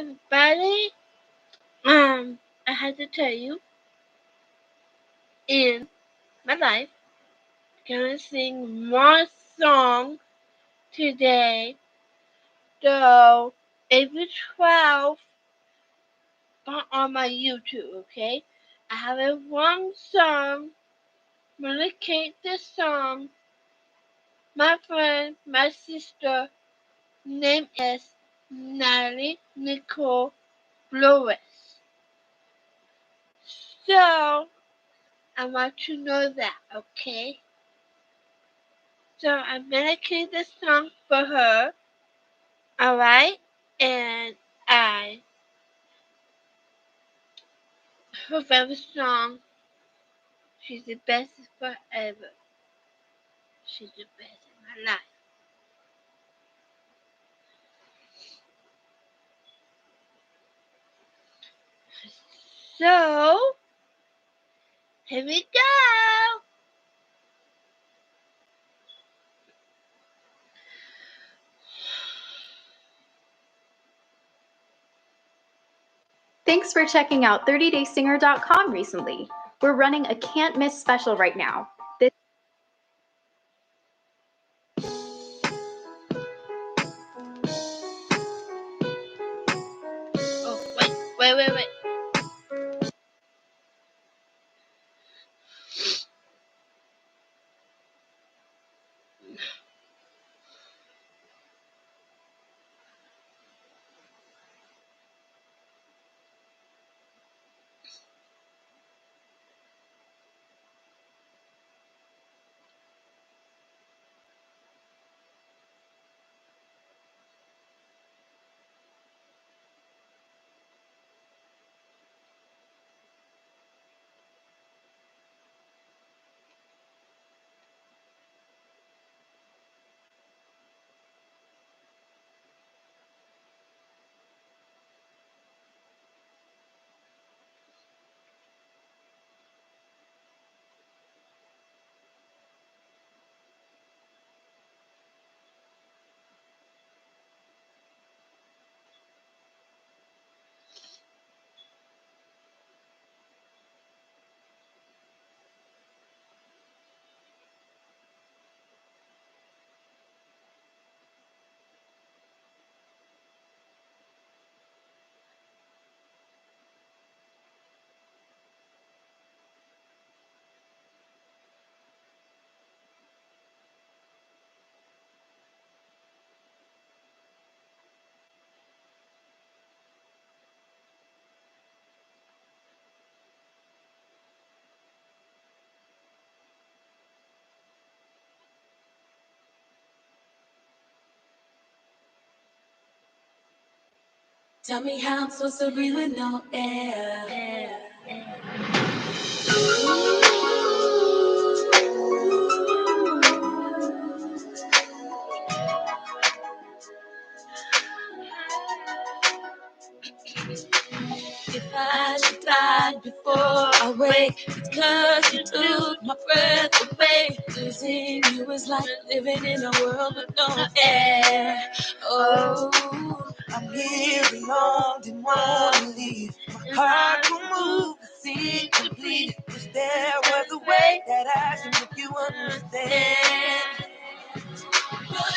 everybody. I had to tell you, in my life, I'm gonna sing more songs today. So, April 12th on my YouTube, okay? I have a one song. I'm gonna dedicate this song. My friend, my sister, name is Natalie Nicole Flores. So, I want you to know that, okay? So I'm dedicating this song for her, alright? And her favorite song, she's the best forever. She's the best in my life. So, here we go! Thanks for checking out 30daysinger.com recently. We're running a can't miss special right now. Oh, wait. Tell me how I'm supposed to breathe with no air. If I should die before I wake, it's 'cause you took my breath away. Losing you is like living in a world with no air. Oh, I'm here alone, didn't wanna leave. My heart will move, the sea to bleed. If there was a way that I can make you understand. But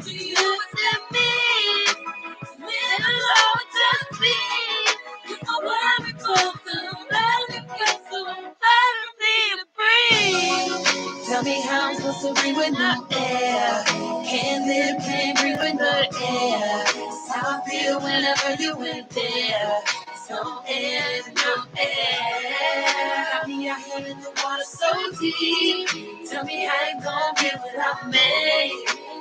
do you accept me? When alone just be, with my world goes around and gets so hard for me to breathe. Tell me how I'm supposed to breathe with no air. Can't live, can't breathe with no air. It's how I feel whenever you went there. There's no air, there's no air. Got me out here in the water so deep. Tell me how you gon' feel without me.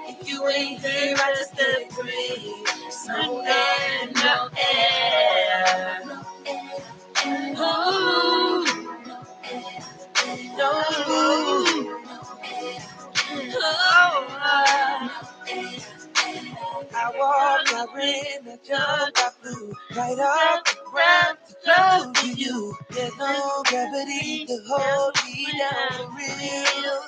If you ain't here, I just gotta breathe. No air, no air. Oh, no. I walk my rain, I jump, I flew right off the ground to flow to you. There's no gravity to hold me down for real.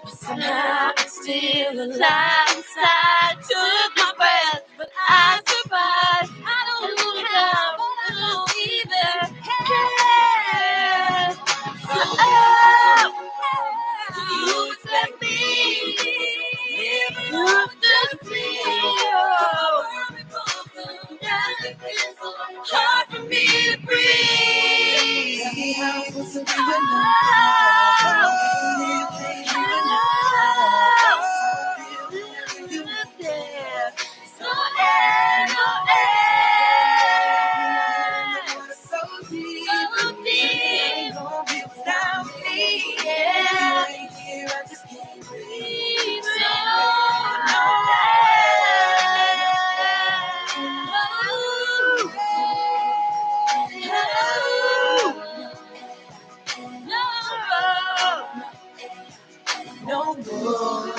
But somehow I'm still alive inside. Took my breath I survive. I don't know how, I don't either care. Oh, do you expect me? Not just me. Hard for me to breathe. Tell me how I'm supposed to do it now. No air, no air. So deep, ain't gonna be without me. Yeah, here I just can't breathe. No air. No more.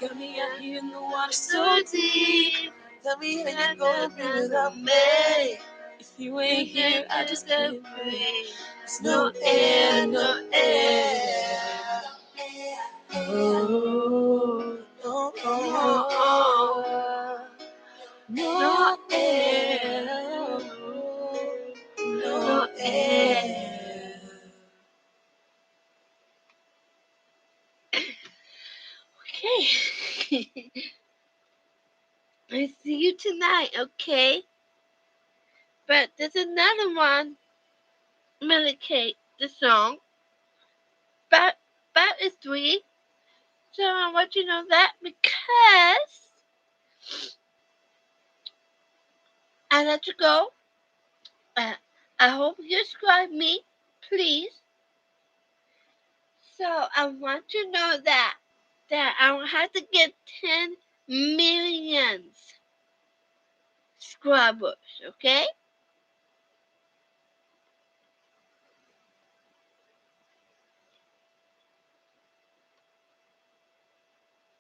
Got me out here in the water so deep. Tell me how you gonna be without me. If you ain't here, I just can't breathe. There's no air, no air. Oh, no, no air, no air. Okay. I see you tonight, okay? But there's another one, Medicate, the song. But is 3. So I want you to know that because I let you go. I hope you subscribe me, please. So I want you to know that I don't have to get 10 million subscribers, okay?